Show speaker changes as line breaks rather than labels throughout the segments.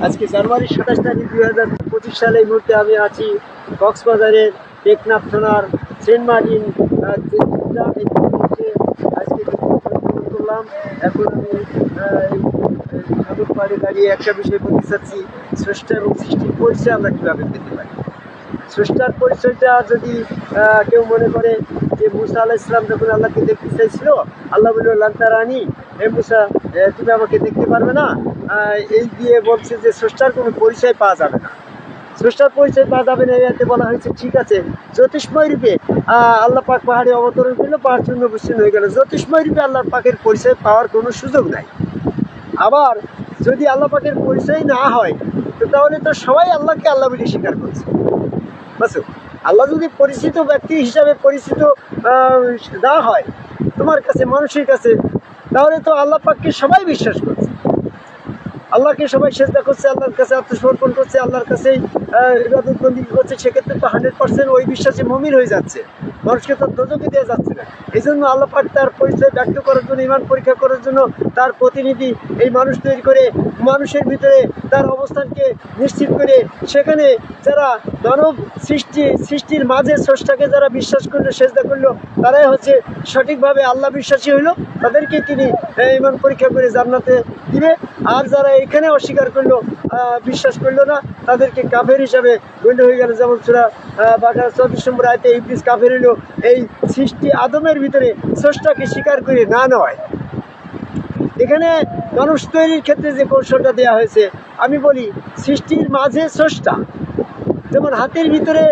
আজকে জানুয়ারি 27 তারিখ 2025 সালে এই মুহূর্তে আমি আছি কক্সবাজারের টেকনাফ থানার সেন্ট মার্টিন আজকে করলাম। এখন আমি পাড়ে দাঁড়িয়ে একটা বিষয় বলতে চাচ্ছি, স্রষ্টা এবং সৃষ্টির পরিচয় আমরা কীভাবে পেতে পারি। স্রষ্টার পরিচয়টা যদি কেউ মনে করে যে মুসা আলাহ ইসলাম যখন আল্লাহকে দেখতে চাইছিল, আল্লাহ বলল লান্তা রানী, হে মুসা তুমি আমাকে দেখতে পারবে না, এই দিয়ে বলছে যে স্রষ্টার কোনো পরিচয় পাওয়া যাবে না। স্রষ্টার পরিচয় পাওয়া যাবে না এতে বলা হয়েছে ঠিক আছে, জ্যোতিষময় রূপে আল্লাহ পাক পাহাড়ে অবতরণ করলো, পাহাড় চূর্ণ বিচ্ছিন্ন হয়ে গেল। জ্যোতিষময় রূপে আল্লাহ পাকের পরিচয় পাওয়ার কোনো সুযোগ নাই। আবার যদি আল্লাহ পাকের পরিচয় না হয় তো তাহলে তো সবাই আল্লাহকে আল্লাহ বলে স্বীকার করছে। বুঝছো, আল্লাহ যদি পরিচিত ব্যক্তি হিসাবে পরিচিত না হয় তোমার কাছে, মানুষের কাছে, তাহলে তো আল্লাহ পাককে সবাই বিশ্বাস করছে, আল্লাহকে সবাই সেজদা করছে, আল্লাহর কাছে আত্মসমর্পণ করছে, আল্লাহর কাছেই ইবাদত বন্দেগী করছে। সেক্ষেত্রে তো 100% ওই বিশ্বাসে মুমিন হয়ে যাচ্ছে, মানুষকে তো দোজখে দেওয়া যাচ্ছে না। এই জন্য আল্লাহ পাক তার পরিচয় ব্যক্ত করার জন্য, ঈমান পরীক্ষা করার জন্য তার প্রতিনিধি এই মানুষ তৈরি করে মানুষের ভিতরে তার অবস্থানকে নিশ্চিত করে সেখানে যারা মানব সৃষ্টির মাঝে স্রষ্টাকে যারা বিশ্বাস করলো, সেজদা করলো, তারাই হচ্ছে সঠিকভাবে আল্লাহ বিশ্বাসী হইল। তাদেরকে তিনি ঈমান পরীক্ষা করে জান্নাতে দিবে। আর যারা এখানে অস্বীকার করলো, বিশ্বাস করলো না, তাদেরকে কাফের হিসাবে গণ্য হয়ে গেল। যেমন সূরা বাকারা 34 নম্বর আয়াতে ইবলিস কাফের হইল এই সৃষ্টি আদমের ভিতরে স্রষ্টাকে স্বীকার করে না নেওয়ায়। এখানে মানুষ তৈরির ক্ষেত্রে যে কৌশলটা দেওয়া হয়েছে, আমি বলি সৃষ্টির মাঝে স্রষ্টা। যেমন হাতির ভিতরে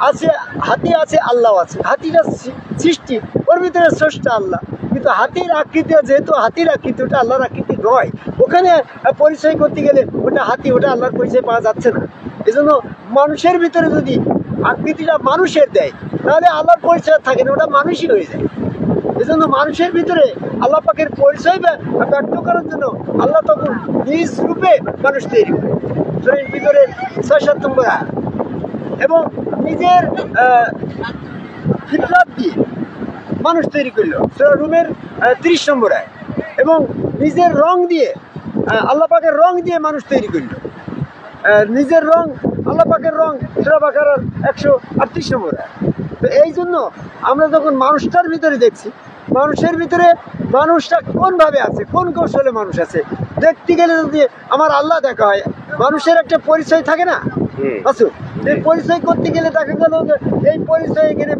আছে, হাতি আছে, আল্লাহ আছে। হাতিটা সৃষ্টি, ওর ভিতরে স্রষ্টা আল্লাহ, কিন্তু হাতির আকৃতি, যেহেতু হাতির আকৃতি ওটা আল্লাহর আকৃতি নয়, ওখানে পরিচয় করতে গেলে ওটা হাতি, ওটা আল্লাহর পরিচয় পাওয়া যাচ্ছে না। এই জন্য মানুষের ভিতরে যদি আকৃতিটা মানুষের দেয় তাহলে আল্লাহর পরিচয় থাকে না, ওটা মানুষই হয়ে যায়। এই জন্য মানুষের ভিতরে আল্লাহ পাকের পরিচয় ব্যক্ত করার জন্য আল্লাহ তখন নিজ রূপে মানুষ তৈরি করে শরীর ভিতরে 6-7 নম্বর এবং নিজের ফিতরাত দিয়ে মানুষ তৈরি করলো সূরা রুমের 30 নম্বর আয়াত, এবং নিজের রং দিয়ে আল্লাহ পাকের রং দিয়ে মানুষ তৈরি করলো। নিজের রং, আল্লাহ পাকের রং সূরা বাকারার 138 নম্বর আয়াত। তো এই জন্য আমরা যখন মানুষটার ভিতরে দেখছি, মানুষের ভিতরে মানুষটা কোনভাবে আছে, কোন কৌশলে মানুষ আছে, দেখতে গেলে যদি আমার আল্লাহ দেখা হয়, মানুষের একটা পরিচয় থাকে না। আচ্ছা, এই পরিচয় করতে গেলে দেখা গেল যে এই পরিচয় এখানে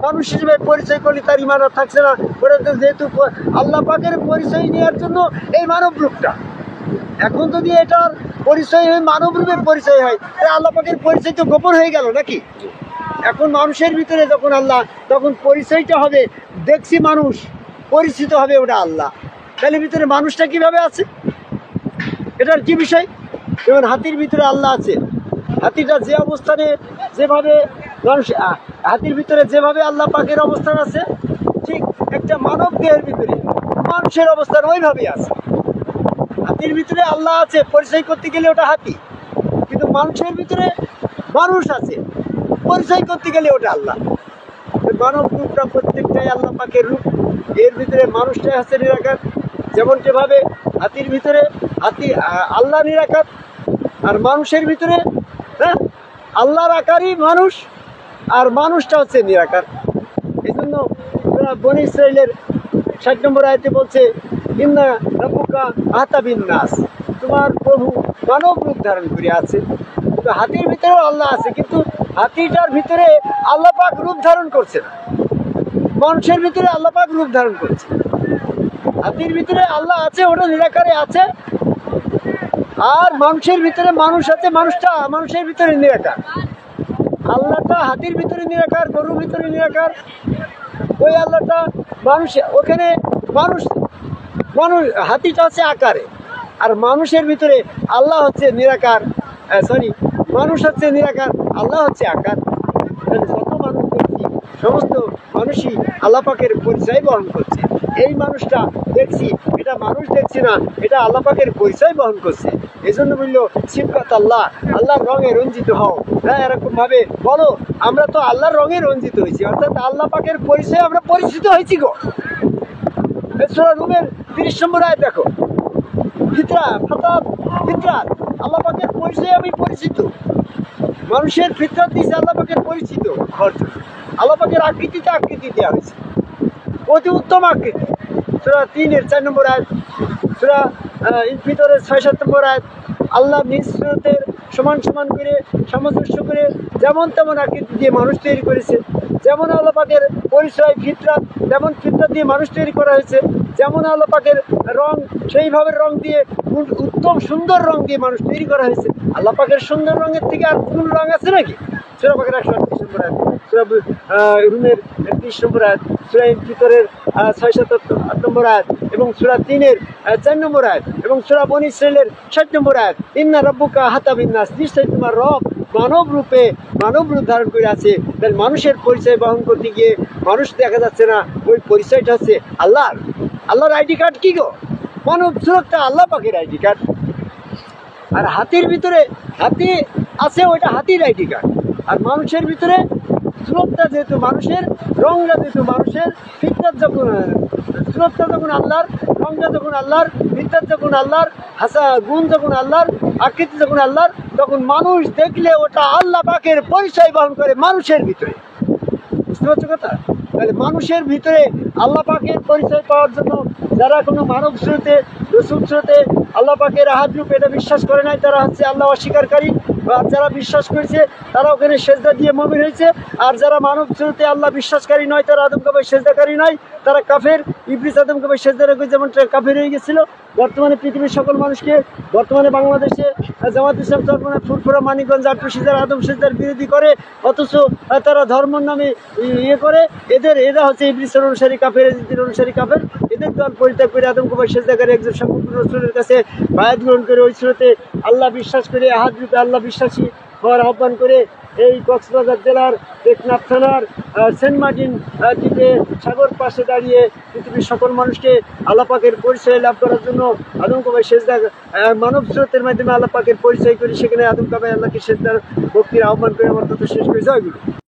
মানুষ হিসেবে পরিচয় করলে তার ঈমান আর থাকছে না। ওটা তো যেহেতু আল্লাহ পাকের পরিচয় নেওয়ার জন্য এই মানব রূপটা, এখন যদি এটার পরিচয় হয় মানব রূপের পরিচয় হয়, তাহলে আল্লাহ পাকের পরিচয় তো গোপন হয়ে গেল নাকি? এখন মানুষের ভিতরে যখন আল্লাহ, তখন পরিচয়টা হবে দেখছি মানুষ, পরিচিত হবে ওটা আল্লাহ। তাহলে ভিতরে মানুষটা কিভাবে আছে, এটার কি বিষয়? যেমন হাতির ভিতরে আল্লাহ আছে, হাতিটা যে অবস্থানে যেভাবে মানুষ, হাতির ভিতরে যেভাবে আল্লাহ পাকের অবস্থান আছে, ঠিক একটা মানব দেহের ভিতরে মানুষের অবস্থান ওইভাবেই আছে। হাতির ভিতরে আল্লাহ আছে, পরিচয় করতে গেলে ওটা হাতি, কিন্তু মানুষের ভিতরে মানুষ আছে, পরিচয় করতে গেলে ওটা আল্লাহ। মানব রূপটা প্রত্যেকটাই আল্লাহ পাকের রূপ, এর ভিতরে মানুষটাই আছে নিরাকার। যেমন যেভাবে হাতির ভিতরে হাতি আল্লাহ নিরাকার, আর মানুষের ভিতরে আল্লাহর আকারই মানুষ, আর মানুষটা হচ্ছে নিরাকার। এই জন্য বনী ইসরাইলের 60 নম্বর আয়াতে বলছে ইন্না রাব্বুকা আতা বিন নাস, তোমার প্রভু মানব রূপ ধারণ করে আছে। তো হাতির ভিতরেও আল্লাহ আছে, কিন্তু হাতিটার ভিতরে আল্লাহ পাক রূপ ধারণ করছে না, মানুষের ভিতরে আল্লাহ পাক রূপ ধারণ করছে। হাতির ভিতরে আল্লাহ আছে, ওটা নিরাকারে আছে, আর মানুষের ভিতরে মানুষ আছে, মানুষটা মানুষের ভিতরে নিরাকার। আল্লাহটা হাতির ভিতরে নিরাকার, গরুর ভিতরে নিরাকার, ওই আল্লাহটা মানুষ, ওখানে মানুষ মানুষ হাতিটা হচ্ছে আকারে, আর মানুষের ভিতরে আল্লাহ হচ্ছে নিরাকার, মানুষ হচ্ছে নিরাকার, আল্লাহ হচ্ছে আকার। যত মানুষ দেখছি সমস্ত মানুষই আল্লাহ পাকের পরিচয় বহন করছে। এই মানুষটা দেখছি, এটা মানুষ দেখছি না, এটা আল্লাহ পাকের পরিচয় বহন করছে। এই জন্য বললো সিফাত আল্লাহ, আল্লাহর রঙে রঞ্জিত হও। হ্যাঁ, এরকম ভাবে বলো আমরা তো আল্লাহর রঙে রঞ্জিত হয়েছি, অর্থাৎ আল্লাহ পাকের পরিচয় আমরা পরিচিত হয়েছি গো। সূরা রুমের 30 নম্বর আয়াত দেখো, ফিতরাত আল্লাহ পাকের পরিচিত, মানুষের ফিতরত দিয়েছে আল্লাহ পাকের পরিচিত হওয়ার জন্য। আল্লাহ পাকের আকৃতি দেওয়া হয়েছে, অতি উত্তম আকৃতি। সূরা 3-এর 4 নম্বর আয়াত, সূরা ফিতরের 6-7 নম্বর আয়াত। আল্লাহ নিজ সুরতের সমান সমান করে সামঞ্জস্য করে যেমন তেমন আকৃতি দিয়ে মানুষ তৈরি করেছে। যেমন আল্লাহ পাকের পরিচয় ফিতরাত, তেমন ফিতরাত দিয়ে মানুষ তৈরি করা হয়েছে। যেমন আল্লাহ পাকের রং, সেইভাবে রং দিয়ে উত্তম সুন্দর রং দিয়ে মানুষ তৈরি করা হয়েছে। আল্লাহ পাকের সুন্দর রঙের থেকে আর কোন রং আছে নাকি? সূরা পাকের 138 নম্বর আয়াত, সূরা রুমের 30 নম্বর আয়াত, সূরা ফিতরের 6-7 নম্বর আয়াত, এবং সূরা 3-এর 4 নম্বর আয়াত, এবং সূরা বনী ইসরাঈলের 60 নম্বর আয়াত। ইন্না রাব্বুকা আহাতা বিন-নাস, নিশ্চয়ই তোমার রব মানব রূপ ধারণ করে আছে। তাহলে মানুষের পরিচয় বহন করতে গিয়ে মানুষ দেখা যাচ্ছে না, ওই পরিচয়টা হচ্ছে আল্লাহর আইডি কার্ড। কি গো, মানব সুরতটা আল্লাহ পাকের আইডি কার্ড। আর হাতির ভিতরে হাতি আছে, ওইটা হাতির আইডি কার্ড। আর মানুষের ভিতরে সুরতটা যেহেতু মানুষের, রংটা যেহেতু মানুষের, ফিতরাত যখন সুরতটা যখন আল্লাহর, রংটা যখন আল্লাহর, ফিতরাত যখন আল্লাহর, গুণ যখন আল্লাহর, আকৃতি যখন আল্লাহর, তখন মানুষ দেখলে ওটা আল্লাহ পাকের পরিচয় বহন করে মানুষের ভিতরে। বুঝতে পারছো কথা? তাহলে মানুষের ভিতরে আল্লাহ পাকের পরিচয় পাওয়ার জন্য যারা কোনো মানব স্রোতে, রসুল স্রোতে আল্লাহ পাকের আহাদ রূপ এটা বিশ্বাস করে নাই, তারা হচ্ছে আল্লাহ অস্বীকারী। আর যারা বিশ্বাস করেছে তারা ওখানে সেজদা দিয়ে মুমিন হয়েছে। আর যারা মানব স্রোতে আল্লাহ বিশ্বাসকারী নয়, তারা আদম কাবায় সেজদাকারী নয়, তারা কাফের। ইবলিস আদম কাবায় সেজদা রেখে যেমন কাফের হয়ে গেছিল। বর্তমানে পৃথিবীর সকল মানুষকে, বর্তমানে বাংলাদেশে জামাত ইসলাম চরমনা, ফুরফুরা, মানিকগঞ্জ, আটপুর সিজার আদম সেজদার বিরোধী করে, অথচ তারা ধর্মের নামে করে। এরা হচ্ছে ইবলিসের অনুসারী কাফের, অনুসারী কাফের। এদের দল পরিত্যাগ করে আদম কাবায় সেজদাকারী একজন সম্পূর্ণ রাসূলের কাছে বায়াত গ্রহণ করে ওই স্রোতে আল্লাহ বিশ্বাস করে, আহাদ রূপে আল্লাহ বিশ্বাসী হওয়ার আহ্বান করে এই কক্সবাজার জেলার টেকনাফ থানার সেন্ট মার্টিন দ্বীপে সাগর পাশে দাঁড়িয়ে পৃথিবীর সকল মানুষকে আল্লাহ পাকের পরিচয় লাভ করার জন্য আদম কাবায় সেজদা মানব স্রোতের মাধ্যমে আল্লাহ পাকের পরিচয় করে সেখানে আদম কাবায় আল্লাহকে সেজদার ভক্তির আহ্বান করে আমার তথ্য শেষ করে জয়গুরু।